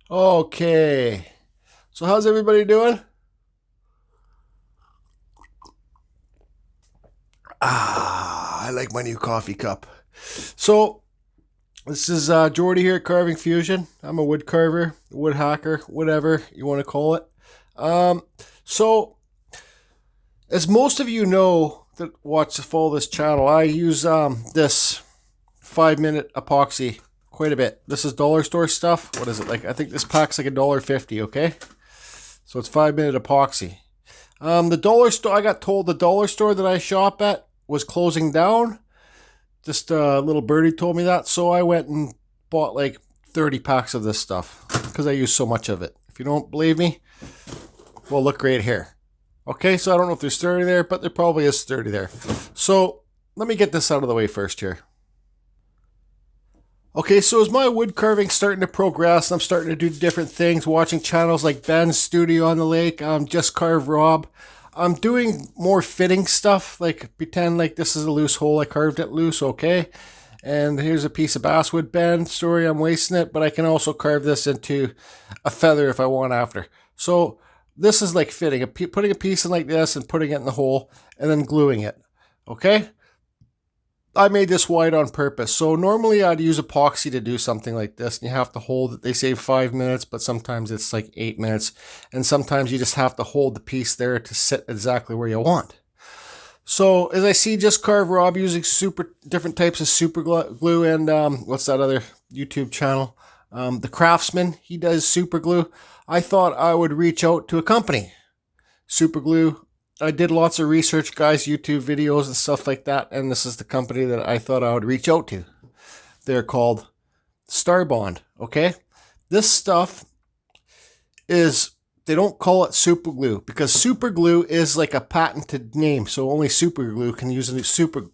Okay. So how's everybody doing? I like my new coffee cup. So this is Jordy here at Carving Fusion. I'm a wood carver, wood hacker, whatever you want to call it. Um, so as most of you know that follow this channel, I use this 5 minute epoxy quite a bit. This is dollar store stuff. What is it like? I think this pack's like $1.50. Okay, so it's 5 minute epoxy. The dollar store, I got told the dollar store that I shop at was closing down. Just a little birdie told me that. So I went and bought like 30 packs of this stuff because I use so much of it. If you don't believe me, well, look right here. Okay, so I don't know if there's 30 there, but there probably is 30 there. So let me get this out of the way first here. Okay, so as my wood carving starting to progress, I'm starting to do different things, watching channels like Ben's Studio on the Lake, Just Carve Rob. I'm doing more fitting stuff, like pretend like this is a loose hole, I carved it loose, okay? And here's a piece of basswood bend, sorry I'm wasting it, but I can also carve this into a feather if I want after. So this is like fitting, putting a piece in like this and putting it in the hole and then gluing it, okay? I made this wide on purpose. So normally I'd use epoxy to do something like this, and you have to hold it. They say 5 minutes, but sometimes it's like 8 minutes. And sometimes you just have to hold the piece there to sit exactly where you want. So as I see Just Carve Rob using different types of super glue and what's that other YouTube channel? The Craftsman, he does super glue. I thought I would reach out to a company. Super glue. I did lots of research, guys, YouTube videos and stuff like that, and this is the company that I thought I would reach out to. They're called Starbond, okay? This stuff is, they don't call it super glue because super glue is like a patented name, so only super glue can use a super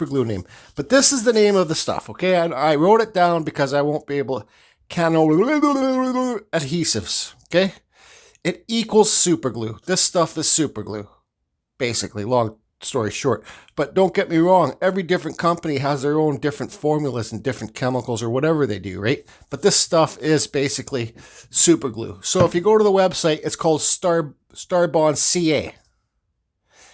glue name. But this is the name of the stuff, okay? I wrote it down because I won't be able to adhesives, okay? It equals super glue. This stuff is super glue. Basically, long story short. But don't get me wrong, every different company has their own different formulas and different chemicals or whatever they do, right? But this stuff is basically super glue. So if you go to the website, it's called Starbond CA.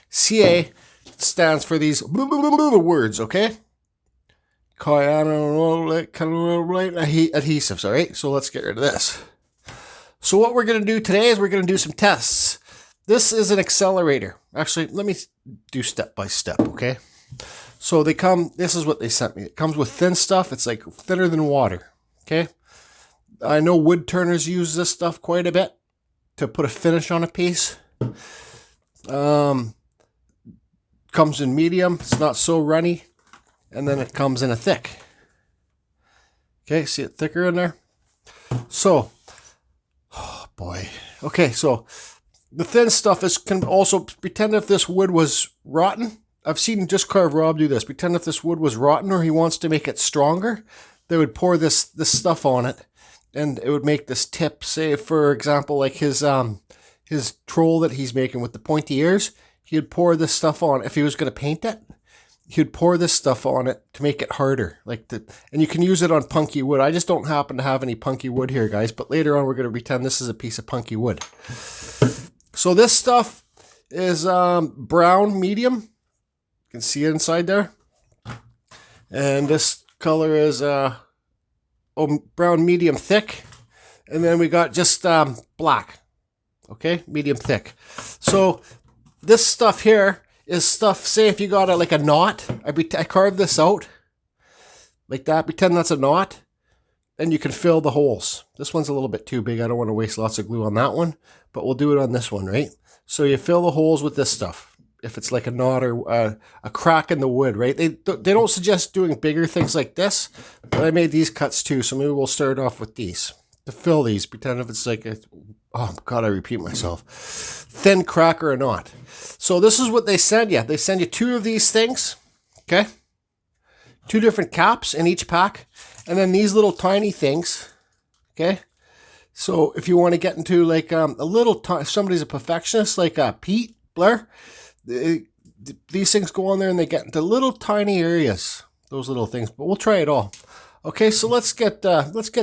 CA stands for these words, okay? Adhesives, all right? So let's get rid of this. So what we're going to do today is we're going to do some tests. This is an accelerator. Actually, let me do step by step, okay? So they come, this is what they sent me. It comes with thin stuff. It's like thinner than water, okay? I know wood turners use this stuff quite a bit to put a finish on a piece. Comes in medium. It's not so runny. And then it comes in a thick. Okay, see it thicker in there? So, oh boy. Okay, so the thin stuff can also pretend if this wood was rotten. I've seen Just Carve Rob do this. Pretend if this wood was rotten or he wants to make it stronger, they would pour this stuff on it, and it would make this tip. Say, for example, like his troll that he's making with the pointy ears, he'd pour this stuff on. If he was going to paint it, he'd pour this stuff on it to make it harder. And you can use it on punky wood. I just don't happen to have any punky wood here, guys. But later on, we're going to pretend this is a piece of punky wood. So this stuff is brown medium. You can see it inside there. And this color is brown medium thick. And then we got just black. Okay, medium thick. So this stuff here is stuff, say if you got like a knot. I carved this out like that. Pretend that's a knot. And you can fill the holes. This one's a little bit too big. I don't want to waste lots of glue on that one, but we'll do it on this one, right? So you fill the holes with this stuff. If it's like a knot or a crack in the wood, right? They don't suggest doing bigger things like this, but I made these cuts too, so maybe we'll start off with these. To fill these, pretend if it's like oh God, I repeat myself. Thin crack or a knot. So this is what they send you. They send you 2 of these things, okay? 2 different caps in each pack. And then these little tiny things, okay? So if you want to get into like a little, if somebody's a perfectionist like Pete, Blair, these things go on there and they get into little tiny areas, those little things. But we'll try it all. Okay, so let's get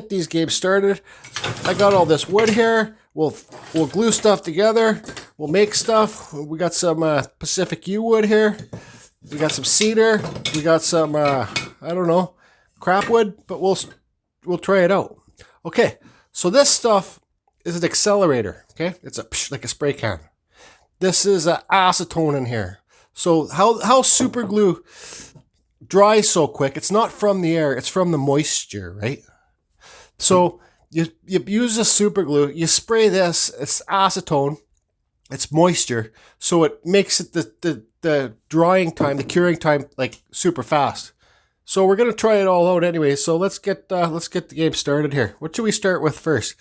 these games started. I got all this wood here. We'll glue stuff together. We'll make stuff. We got some Pacific yew wood here. We got some cedar. We got some I don't know, crapwood. But we'll try it out. Okay, so this stuff is an accelerator. Okay, it's like a spray can. This is acetone in here. So how super glue dries so quick? It's not from the air, it's from the moisture, right? So you use the super glue, you spray this, it's acetone, it's moisture, so it makes it the drying time, the curing time, like super fast. So we're gonna try it all out anyway. So let's get the game started here. What should we start with first?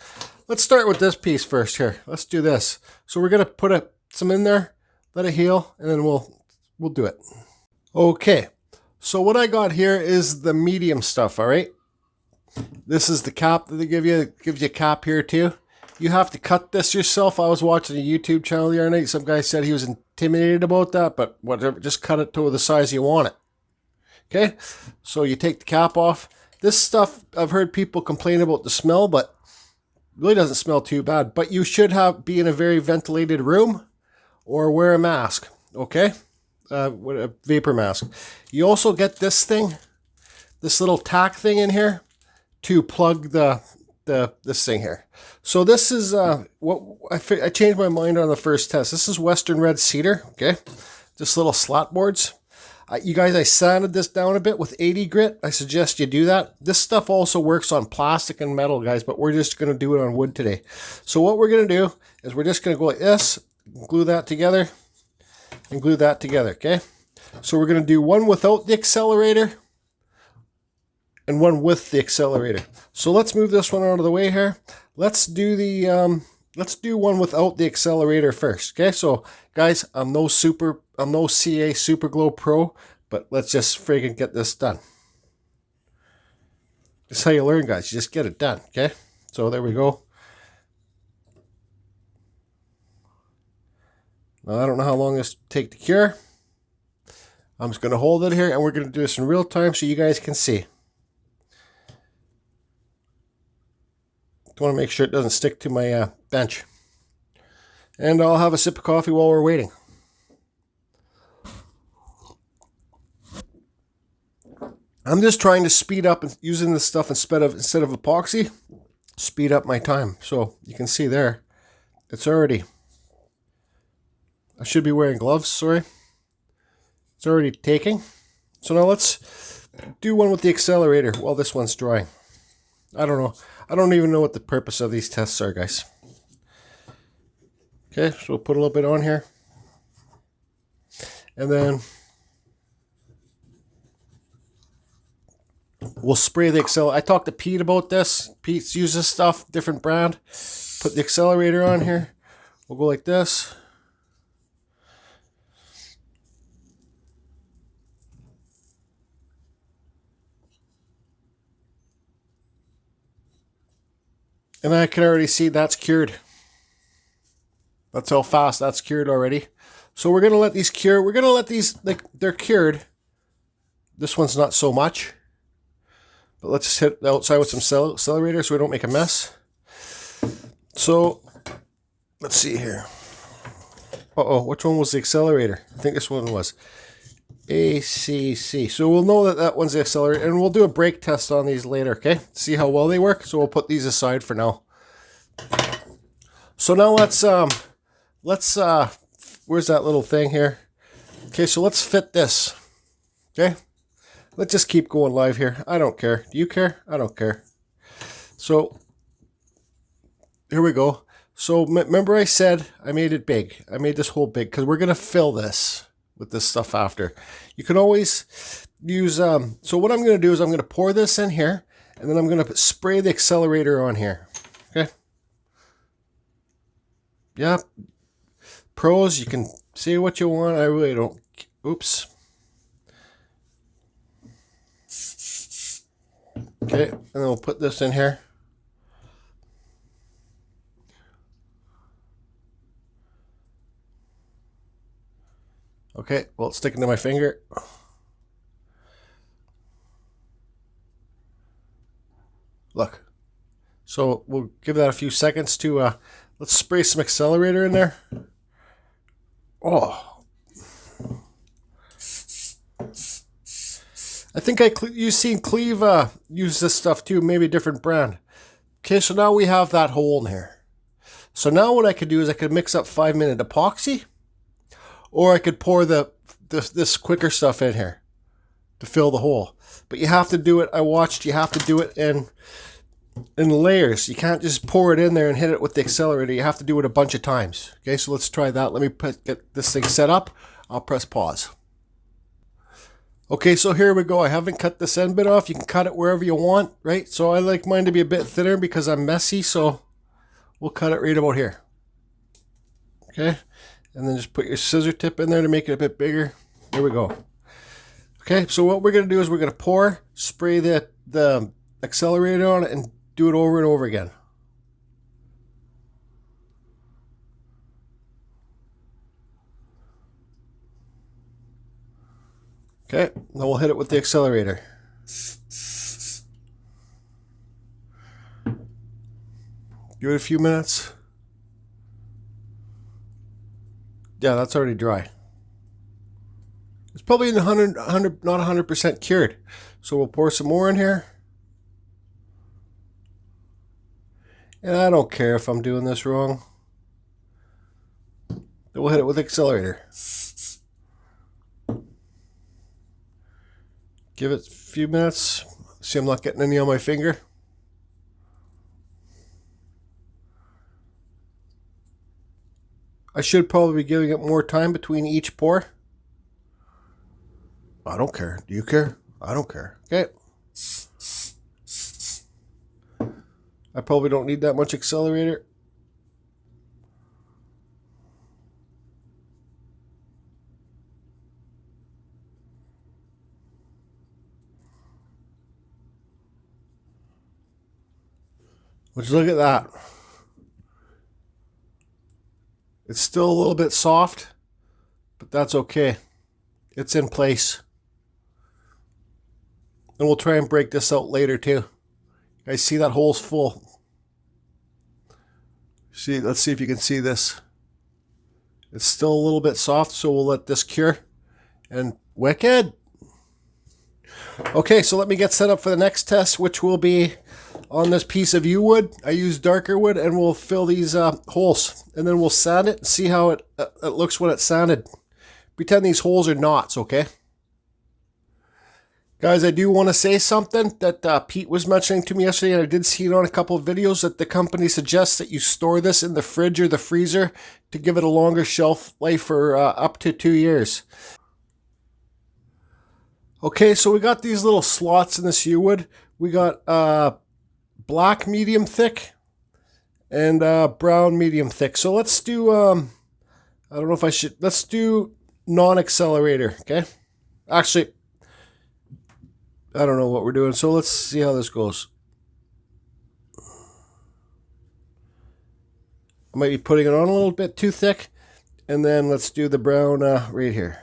Let's start with this piece first here. Let's do this. So we're gonna put some in there, let it heal, and then we'll do it. Okay. So what I got here is the medium stuff, all right? This is the cap that they give you. It gives you a cap here too. You have to cut this yourself. I was watching a YouTube channel the other night. Some guy said he was intimidated about that, but whatever, just cut it to the size you want it. Okay, so you take the cap off. This stuff, I've heard people complain about the smell, but it really doesn't smell too bad. But you should be in a very ventilated room or wear a mask, okay? A vapor mask. You also get this thing, this little tack thing in here to plug this thing here. So this is what I changed my mind on the first test. This is Western red cedar, okay? Just little slat boards. You guys, I sanded this down a bit with 80 grit. I suggest you do that. This stuff also works on plastic and metal, guys, but we're just going to do it on wood today. So what we're going to do is we're just going to go like this, glue that together, and glue that together, okay? So we're going to do one without the accelerator and one with the accelerator. So let's move this one out of the way here. Let's do one without the accelerator first, okay? So guys, I'm no CA Super Glow Pro, but let's just friggin' get this done. That's how you learn, guys. You just get it done, okay? So there we go. Now, I don't know how long this will take to cure. I'm just going to hold it here, and we're going to do this in real time so you guys can see. I want to make sure it doesn't stick to my bench. And I'll have a sip of coffee while we're waiting. I'm just trying to speed up using this stuff instead of epoxy. Speed up my time. So you can see there, it's already... I should be wearing gloves, sorry. It's already taking. So now let's do one with the accelerator while this one's drying. I don't know. I don't even know what the purpose of these tests are, guys. Okay, so we'll put a little bit on here. And then we'll spray the accelerator. I talked to Pete about this. Pete uses stuff, different brand. Put the accelerator on here. We'll go like this. And I can already see that's cured. That's how fast that's cured already. So we're going to let these cure. We're going to let these, like, they're cured. This one's not so much. But let's just hit the outside with some accelerator so we don't make a mess. So, let's see here. Uh-oh, which one was the accelerator? I think this one was ACC. So we'll know that that one's the accelerator, and we'll do a brake test on these later, okay? See how well they work. So we'll put these aside for now. So now let's where's that little thing here? Okay, so let's fit this. Okay, let's just keep going live here. I don't care. Do you care? I don't care. So here we go. So remember I said I made it big. I made this hole big because we're gonna fill this with this stuff after. You can always use so what I'm going to do is I'm going to pour this in here, and then I'm going to spray the accelerator on here. Okay, yeah, pros, you can say what you want. I really don't. Oops. Okay, and then we'll put this in here. Okay, well, it's sticking to my finger. Look. So we'll give that a few seconds to, let's spray some Accelerator in there. Oh. I think you've seen Cleve use this stuff too, maybe a different brand. Okay, so now we have that hole in here. So now what I could do is I could mix up 5-minute epoxy, or I could pour this quicker stuff in here to fill the hole. But you have to do it, I watched, you have to do it in layers. You can't just pour it in there and hit it with the Accelerator. You have to do it a bunch of times. Okay, so let's try that. Let me get this thing set up. I'll press pause. Okay, so here we go. I haven't cut this end bit off. You can cut it wherever you want, right? So I like mine to be a bit thinner because I'm messy, so we'll cut it right about here. Okay, and then just put your scissor tip in there to make it a bit bigger. There we go. Okay, so what we're going to do is we're going to spray the Accelerator on it and do it over and over again. Okay, then we'll hit it with the Accelerator. Give it a few minutes. Yeah, that's already dry. It's probably not 100% cured. So we'll pour some more in here. And I don't care if I'm doing this wrong. Then we'll hit it with the Accelerator. Give it a few minutes. See, I'm not getting any on my finger. I should probably be giving it more time between each pour. I don't care. Do you care? I don't care. Okay. I probably don't need that much Accelerator. Would you look at that? It's still a little bit soft, but that's okay. It's in place. And we'll try and break this out later too. You guys see that hole's full. See, let's see if you can see this. It's still a little bit soft, so we'll let this cure. And wicked. Okay, so let me get set up for the next test, which will be on this piece of yew wood. I use darker wood, and we'll fill these holes. And then we'll sand it and see how it looks when it's sanded. Pretend these holes are knots, okay? Guys, I do want to say something that Pete was mentioning to me yesterday, and I did see it on a couple of videos, that the company suggests that you store this in the fridge or the freezer to give it a longer shelf life for up to 2 years. Okay, so we got these little slots in this yew wood. We got black medium thick and brown medium thick. So let's do, I don't know if I should, let's do non-accelerator, okay? Actually, I don't know what we're doing, so let's see how this goes. I might be putting it on a little bit too thick, and then let's do the brown right here.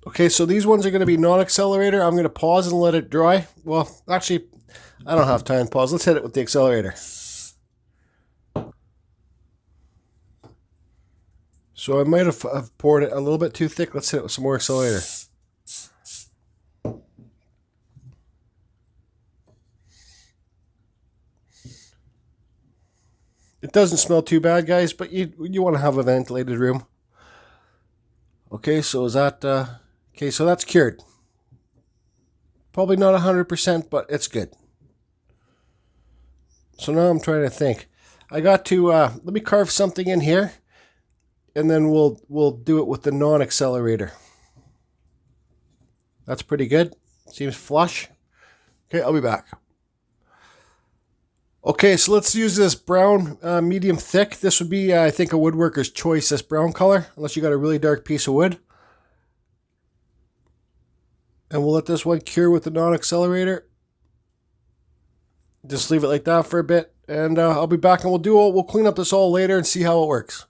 Okay, so these ones are going to be non-accelerator. I'm going to pause and let it dry. Well, actually, I don't have time to pause. Let's hit it with the Accelerator. So I might have poured it a little bit too thick. Let's hit it with some more Accelerator. It doesn't smell too bad, guys, but you want to have a ventilated room. Okay, so is that... okay, so that's cured. Probably not 100%, but it's good. So now I'm trying to think. I got to... let me carve something in here, and then we'll do it with the non-accelerator. That's pretty good. Seems flush. Okay, I'll be back. Okay, so let's use this brown medium thick. This would be, I think, a woodworker's choice, this brown color, unless you got a really dark piece of wood. And we'll let this one cure with the non-accelerator. Just leave it like that for a bit, and I'll be back, and we'll clean up this all later and see how it works.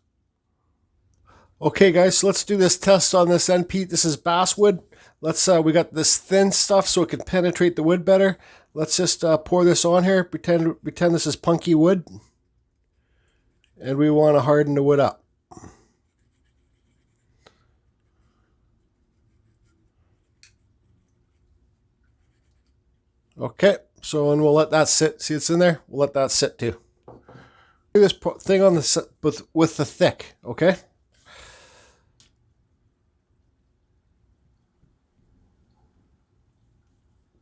Okay guys, so let's do this test on this end, Pete. This is basswood. We got this thin stuff so it can penetrate the wood better. Let's just pour this on here, pretend this is punky wood. And we want to harden the wood up. Okay, so and we'll let that sit. See it's in there? We'll let that sit too. Do this thing on the with the thick, okay?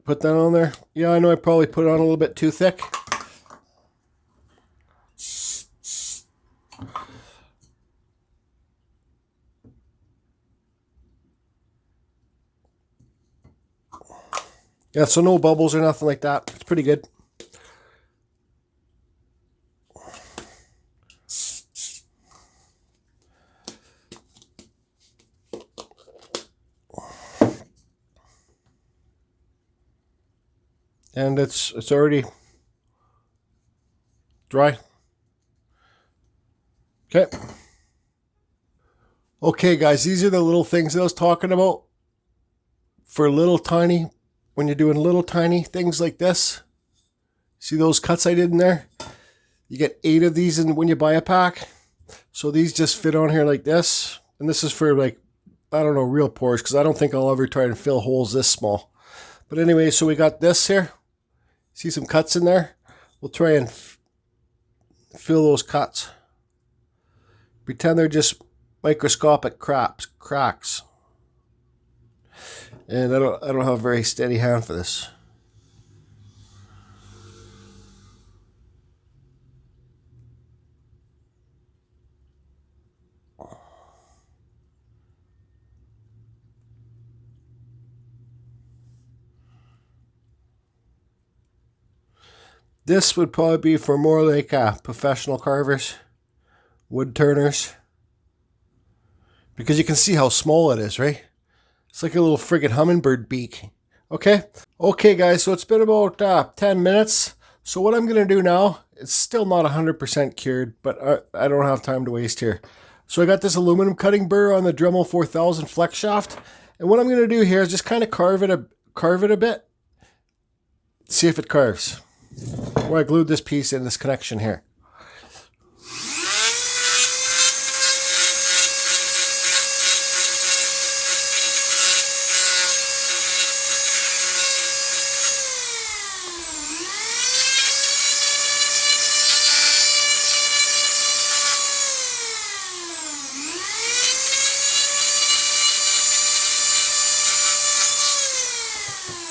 Put that on there. Yeah, I know I probably put it on a little bit too thick. Yeah, so no bubbles or nothing like that. It's pretty good. And it's already dry. Okay. Okay, guys, these are the little things I was talking about for little tiny, when you're doing little tiny things like this. See those cuts I did in there? You get 8 of these when you buy a pack. So these just fit on here like this. And this is for like, I don't know, real pores, because I don't think I'll ever try and fill holes this small. But anyway, so we got this here. See some cuts in there? We'll try and fill those cuts. Pretend they're just microscopic cracks. And I don't have a very steady hand for this. This would probably be for more like professional carvers, wood turners. Because you can see how small it is, right? It's like a little friggin' hummingbird beak. Okay? Okay, guys, so it's been about 10 minutes. So what I'm going to do now, it's still not 100% cured, but I don't have time to waste here. So I got this aluminum cutting burr on the Dremel 4000 flex shaft. And what I'm going to do here is just kind of carve it a bit. See if it carves. Where I glued this piece in this connection here.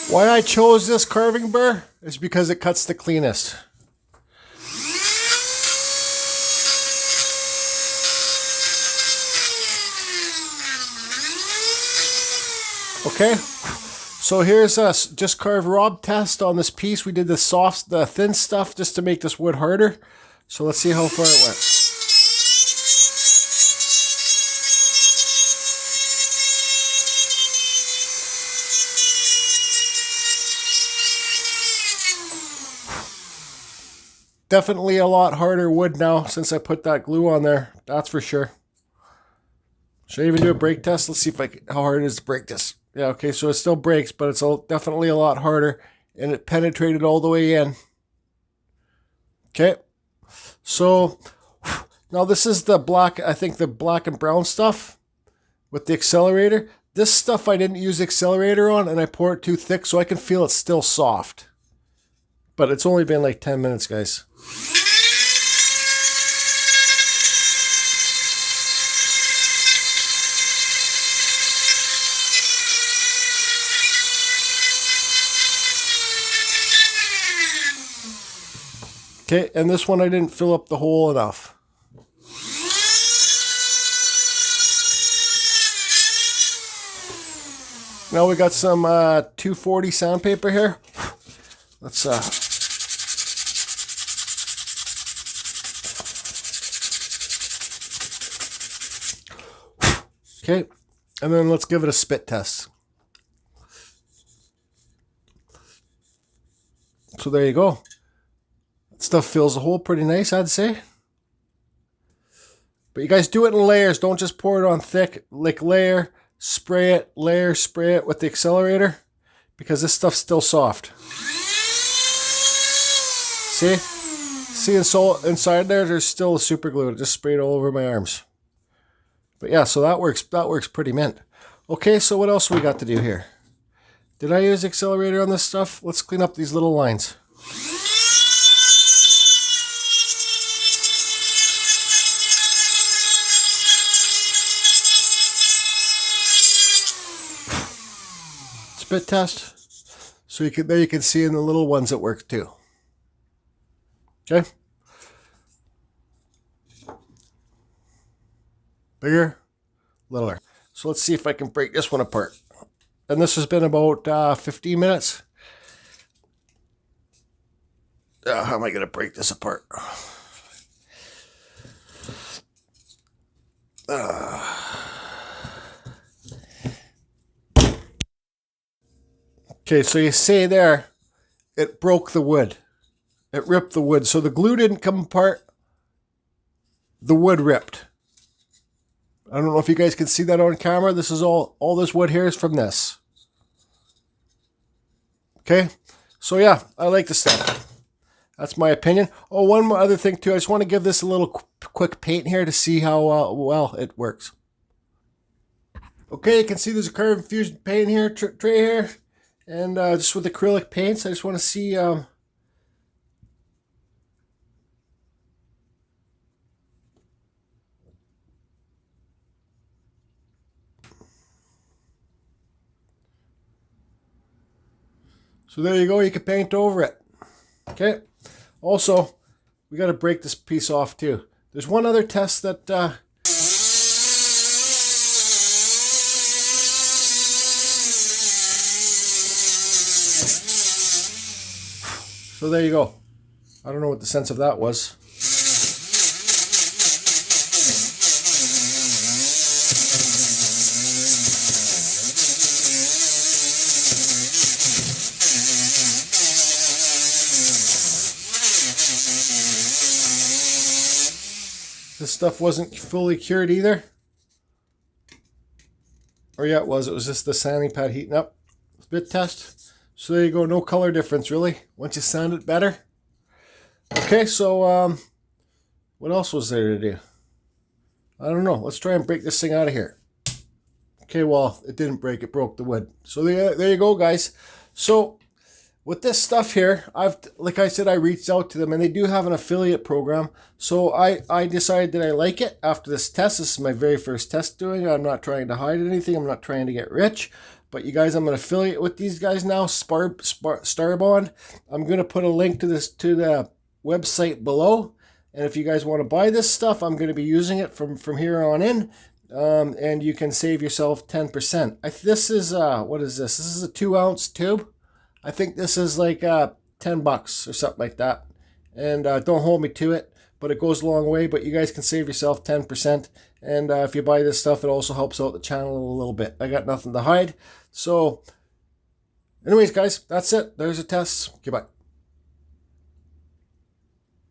Why I chose this carving burr is because it cuts the cleanest. Okay, so here's us just carve Rob test on this piece. We did the thin stuff just to make this wood harder. So let's see how far it went. Definitely a lot harder wood now since I put that glue on there. That's for sure. Should I even do a break test? Let's see how hard it is to break this. Yeah, okay, so it still breaks, but it's definitely a lot harder, and it penetrated all the way in. Okay, so now this is the black, I think the black and brown stuff with the Accelerator. This stuff I didn't use Accelerator on, and I pour it too thick so I can feel it's still soft. But it's only been like 10 minutes, guys. Okay, and this one I didn't fill up the hole enough. Now we got some 240 sandpaper here. Let's okay, and then let's give it a spit test. So there you go. That stuff fills the hole pretty nice, I'd say. But you guys do it in layers. Don't just pour it on thick. Like layer, spray it with the accelerator, because this stuff's still soft. See? See inside there's still super glue. It just sprayed all over my arms. But yeah, so that works pretty mint. Okay, so what else we got to do here? Did I use accelerator on this stuff? Let's clean up these little lines. Spit test. So there you can see in the little ones it works too. Okay. Bigger, littler. So let's see if I can break this one apart. And this has been about 15 minutes. How am I going to break this apart? Okay, so you see there, it broke the wood. It ripped the wood. So the glue didn't come apart. The wood ripped. I don't know if you guys can see that on camera. This is all this wood here is from this. Okay, so yeah, I like the stuff. That's my opinion. Oh, one more other thing too. I just want to give this a little quick paint here to see how well it works. Okay, you can see there's a curve infusion paint here, tray here, and just with acrylic paints. I just want to see. So there you go. You can paint over it. Okay. Also, we got to break this piece off too. There's one other test that. So there you go. I don't know what the sense of that was. This stuff wasn't fully cured either. Or yeah, it was. It was just the sanding pad heating up. Spit test. So there you go. No color difference really. Once you sand it better. Okay, so what else was there to do? I don't know. Let's try and break this thing out of here. Okay, well, it didn't break. It broke the wood. So there you go, guys. So with this stuff here, like I said, I reached out to them, and they do have an affiliate program. So I decided that I like it after this test. This is my very first test doing it. I'm not trying to hide anything. I'm not trying to get rich. But you guys, I'm an affiliate with these guys now, Starbond. I'm going to put a link to the website below. And if you guys want to buy this stuff, I'm going to be using it from here on in. And you can save yourself 10%. This is, what is this? This is a 2-ounce tube. I think this is like $10 or something like that. And don't hold me to it, but it goes a long way. But you guys can save yourself 10%. And if you buy this stuff, it also helps out the channel a little bit. I got nothing to hide. So anyways, guys, that's it. There's a test. Goodbye.